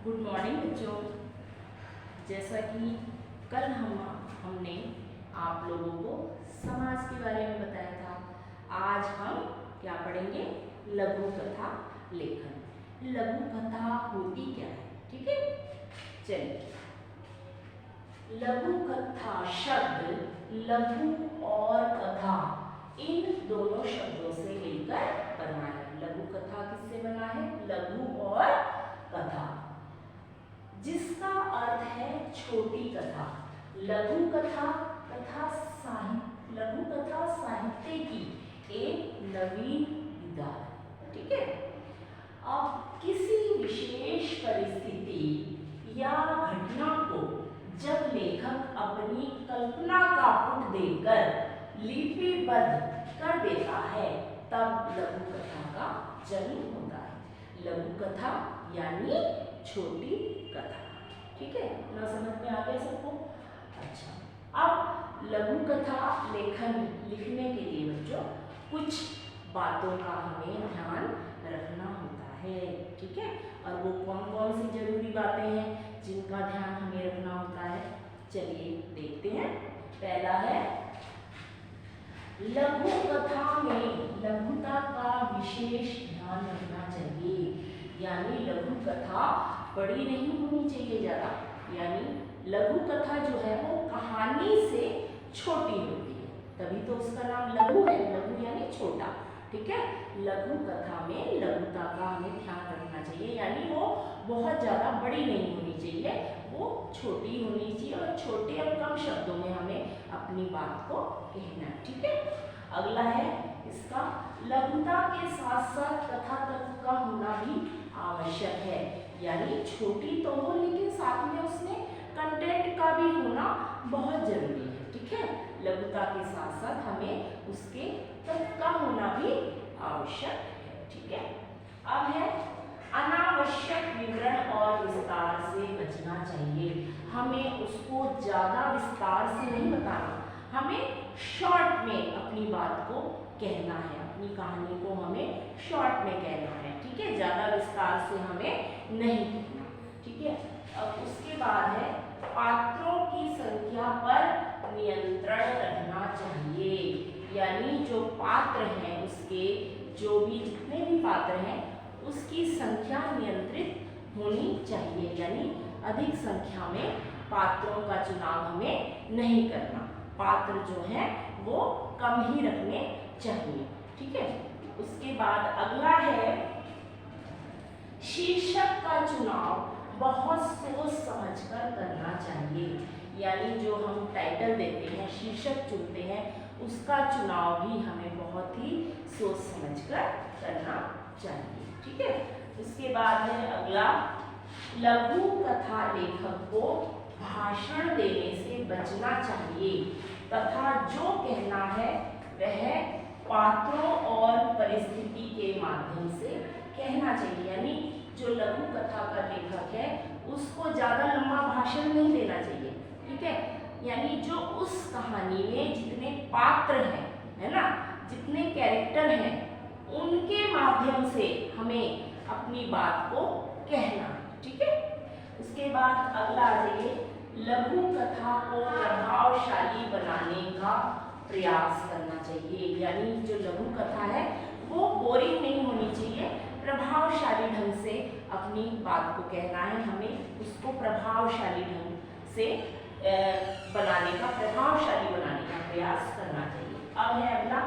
Good morning बच्चों। जैसा कि कल हमने आप लोगों को समाज के बारे में बताया था, आज हम क्या पढ़ेंगे? लघु कथा लेखन। लघु कथा होती क्या है? ठीक है, चलिए। लघु कथा शब्द लघु और कथा इन दोनों शब्दों से मिलकर बना है। लघु कथा किससे बना है? लघु और कथा, जिसका अर्थ है छोटी कथा। लघु कथा लघु कथा साहित्य की एक नवीन विधा है। ठीक है। अब किसी विशेष परिस्थिति या घटना को जब लेखक अपनी कल्पना का पुट देकर लिपिबद्ध कर देता है, तब लघु कथा का जन्म होता है। लघु कथा यानी छोटी कथा। ठीक है, ना समझ में आ गया सबको? अच्छा, अब लघु कथा लेखन लिखने के लिए बच्चों कुछ बातों का हमें ध्यान रखना होता है। ठीक है, और वो कौन कौन सी जरूरी बातें हैं जिनका ध्यान हमें रखना होता है? चलिए देखते हैं। पहला है, लघु कथा में लघुता का विशेष ध्यान रखना चाहिए। यानी लघु कथा बड़ी नहीं होनी चाहिए ज्यादा। यानी लघु कथा जो है वो कहानी से छोटी होती है, तभी तो उसका नाम लघु है। लघु यानी छोटा। ठीक है, लघु कथा में लघुता का हमें ध्यान रखना चाहिए। यानी वो बहुत ज्यादा बड़ी नहीं होनी चाहिए, वो छोटी होनी चाहिए और छोटे और कम शब्दों में हमें अपनी बात को कहना है। ठीक है। अगला है इसका, लघुता के साथ साथ कथा तत्व का होना भी आवश्यक है। यानी छोटी तो हो, लेकिन साथ में उसमें कंटेंट का भी होना बहुत जरूरी है। ठीक है, लघुता के साथ साथ हमें उसके तत्व का होना भी आवश्यक है। ठीक है। अब है, अनावश्यक विवरण और विस्तार से बचना चाहिए। हमें उसको ज्यादा विस्तार से नहीं बताना, हमें शॉर्ट में अपनी बात को कहना है, अपनी कहानी को हमें शॉर्ट में कहना है। ठीक है, ज्यादा विस्तार से हमें नहीं कहना। ठीक है। अब उसके बाद है, पात्रों की संख्या पर नियंत्रण रखना चाहिए। यानी जो पात्र हैं, उसके जो भी जितने भी पात्र हैं उसकी संख्या नियंत्रित होनी चाहिए। यानी अधिक संख्या में पात्रों का चुनाव हमें नहीं करना, पात्र जो है वो कम ही रखने चाहिए। ठीक है। उसके बाद अगला है, शीर्षक का चुनाव बहुत सोच समझकर करना चाहिए। यानी जो हम टाइटल देते हैं, शीर्षक चुनते हैं, उसका चुनाव भी हमें बहुत ही सोच समझकर करना चाहिए। ठीक है। उसके बाद है अगला, लघु कथा लेखक को भाषण देने से बचना चाहिए तथा जो कहना है वह पात्रों और परिस्थिति के माध्यम से कहना चाहिए। यानी जो लघु कथा का लेखक है उसको ज्यादा लंबा भाषण नहीं देना चाहिए। ठीक है, यानी जो उस कहानी में जितने पात्र हैं, है ना, जितने कैरेक्टर हैं, उनके माध्यम से हमें अपनी बात को कहना। ठीक है। उसके बाद अगला आ जाइए, लघु कथा को प्रभावशाली बनाने का प्रयास करना चाहिए। यानी जो लघु कथा है वो बोरिंग नहीं होनी चाहिए, प्रभावशाली ढंग से अपनी बात को कहना है। हमें उसको प्रभावशाली ढंग से बनाने का, प्रभावशाली बनाने का प्रयास करना चाहिए। अब है अगला,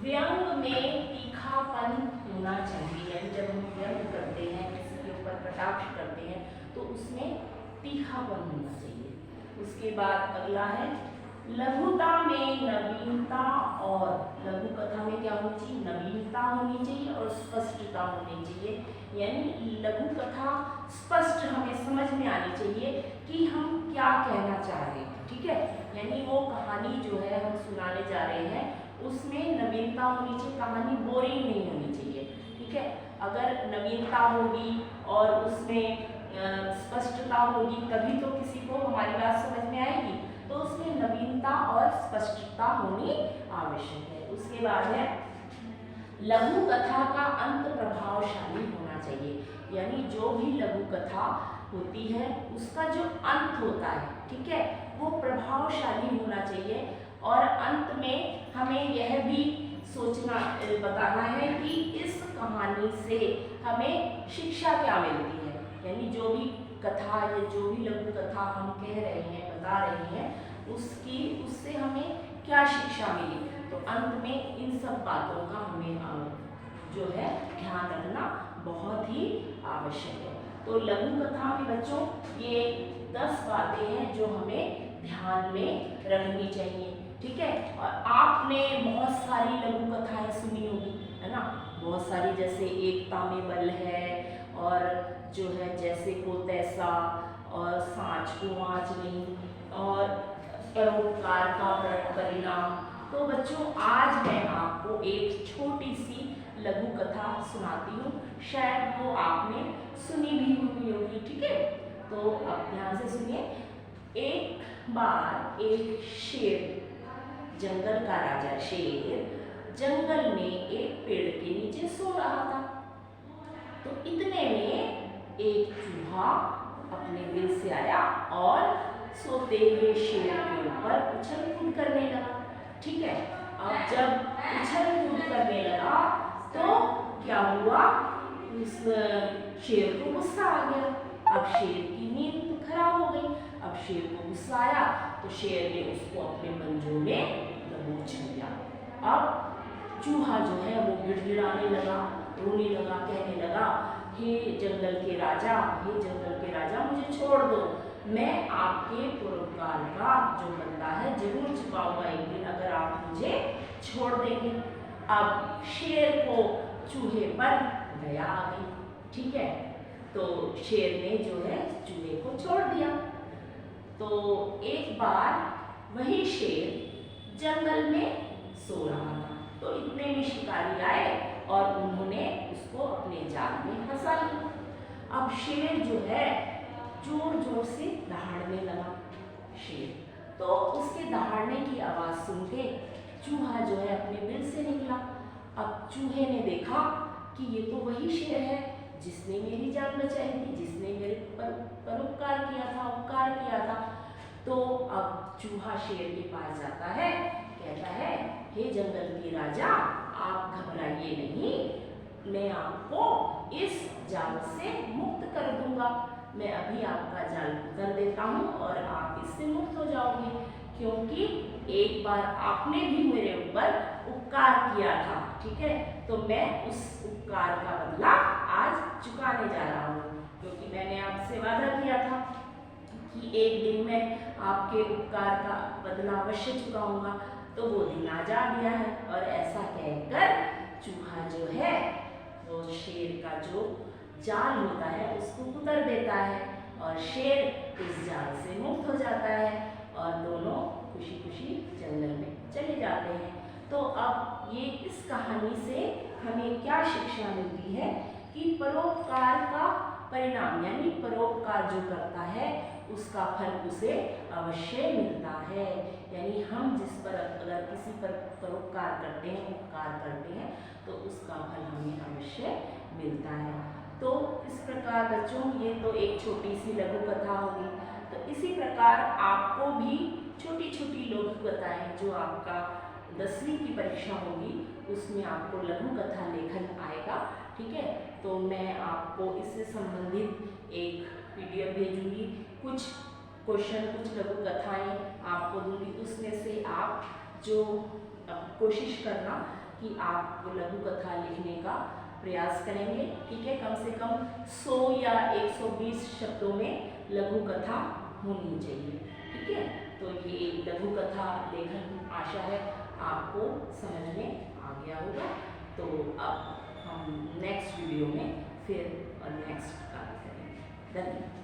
व्यंग में तीखापन होना चाहिए। यानी जब हम व्यंग करते हैं, किसी के ऊपर कटाक्ष करते हैं, तो उसमें तीखापन होना चाहिए। उसके बाद अगला है, लघुता में नवीनता, और लघु कथा में क्या होनी चाहिए? नवीनता होनी चाहिए और स्पष्टता होनी चाहिए। यानी लघु कथा स्पष्ट हमें समझ में आनी चाहिए कि हम क्या कहना चाह रहे हैं। ठीक है, यानी वो कहानी जो है हम सुनाने जा रहे हैं उसमें नवीनता होनी चाहिए, कहानी बोरिंग नहीं होनी चाहिए। ठीक है, अगर नवीनता होगी और उसमें स्पष्टता होगी तभी तो किसी को हमारी बात समझ में आएगी। तो उसमें नवीनता और स्पष्टता होनी आवश्यक है। उसके बाद है, लघु कथा का अंत प्रभावशाली होना चाहिए। यानी जो भी लघु कथा होती है उसका जो अंत होता है, ठीक है, वो प्रभावशाली होना चाहिए। और अंत में हमें यह भी सोचना बताना है कि इस कहानी से हमें शिक्षा क्या मिलती है, यानी जो भी कथा या जो भी लघु कथा हम कह रहे हैं, बता रहे हैं, उससे हमें क्या शिक्षा मिली। तो अंत में इन सब बातों का हमें जो है ध्यान रखना बहुत ही आवश्यक है। तो लघु कथा में बच्चों ये 10 बातें हैं जो हमें ध्यान में रखनी चाहिए, ठीक है। और आपने बहुत सारी लघु कथाएं सुनी होगी, है ना, बहुत सारी, जैसे एकता में बल है, और जो है जैसे को तैसा, और सांच को आँच नहीं, और परोपकार का परिणाम। तो बच्चों आज मैं आपको एक छोटी सी लघु कथा सुनाती हूँ, शायद वो आपने सुनी भी हुई होगी, ठीक है। तो अब ध्यान से सुनिए। एक बार एक शेर, जंगल का राजा शेर जंगल में एक पेड़ के नीचे सो रहा था। तो इतने में एक चूहा अपने बिल से आया और सोते हुए शेर के ऊपर उछल कूद करने लगा, ठीक है। अब जब उछल कूद करने लगा तो क्या हुआ, उस शेर को गुस्सा आ गया। अब शेर की नींद खराब हो गई। अब शेर को गुस्सा आया तो शेर ने उसको अपने पंजों में दबोच लिया। अब चूहा जो है वो गिड़गिड़ाने लगा, रोने लगा, कहने लगा, हे जंगल के राजा, हे जंगल के राजा, मुझे छोड़ दो, मैं आपके परोपकार का जो बदला है जरूर चुकाऊंगा एक दिन, अगर आप मुझे छोड़ देंगे। अब शेर को चूहे पर दया आ गई, ठीक है। तो शेर ने जो है चूहे को छोड़ दिया। तो एक बार वही शेर जंगल में सो रहा था, तो इतने में शिकारी आए और उन्होंने उसको अपने जाल में फंसा लिया। अब शेर जो है जोर जोर से दहाड़ने लगा शेर, तो उसके दहाड़ने की आवाज़ सुन के चूहा जो है अपने बिल से निकला। अब चूहे ने देखा कि ये तो वही शेर है जिसने मेरी जान बचाई थी, जिसने मेरे परोपकार किया था, उपकार किया था। तो अब चूहा शेर के पास जाता है, कहता है, हे जंगल के राजा, आप घबराइए नहीं, मैं आपको इस जाल से मुक्त कर दूंगा। मैं अभी आपका जाल कर देता हूँ और आप इससे मुक्त हो जाओगे, क्योंकि एक बार आपने भी मेरे ऊपर उपकार किया था, ठीक है। तो मैं उस उपकार का बदला आज चुकाने जा रहा हूँ, क्योंकि मैंने आपसे वादा किया था कि एक दिन मैं आपके उपकार का बदला अवश्य चुकाऊंगा। तो वो दिन आज आ गया है। और ऐसा कहकर चूहा जो है वो शेर का जो जाल होता है उसको उतर देता है और शेर इस जाल से मुक्त हो जाता है और दोनों खुशी खुशी जंगल में चले जाते हैं। तो अब ये इस कहानी से हमें क्या शिक्षा मिलती है कि परोपकार का परिणाम, यानी परोपकार जो करता है उसका फल उसे अवश्य मिलता है। यानी हम जिस पर अगर किसी पर परोपकार करते हैं, उपकार करते हैं, तो उसका फल हमें अवश्य मिलता है। तो इस प्रकार बच्चों, ये तो एक छोटी सी लघु कथा होगी। तो इसी प्रकार आपको भी छोटी छोटी लघु कथाएं, जो आपका 10वीं की परीक्षा होगी उसमें आपको लघु कथा लेखन आएगा, ठीक है। तो मैं आपको इससे संबंधित एक PDF भेजूंगी, कुछ क्वेश्चन, कुछ लघु कथाएं आपको दूंगी, उसमें से आप जो कोशिश करना कि आप वो लघु कथा लिखने का प्रयास करेंगे, ठीक है। कम से कम 100 या 120 शब्दों में लघु कथा होनी चाहिए, ठीक है। तो ये लघु कथा लेखन आशा है आपको समझ में आ गया होगा। तो अब हम नेक्स्ट वीडियो में फिर नेक्स्ट कार्य करेंगे। धन्यवाद।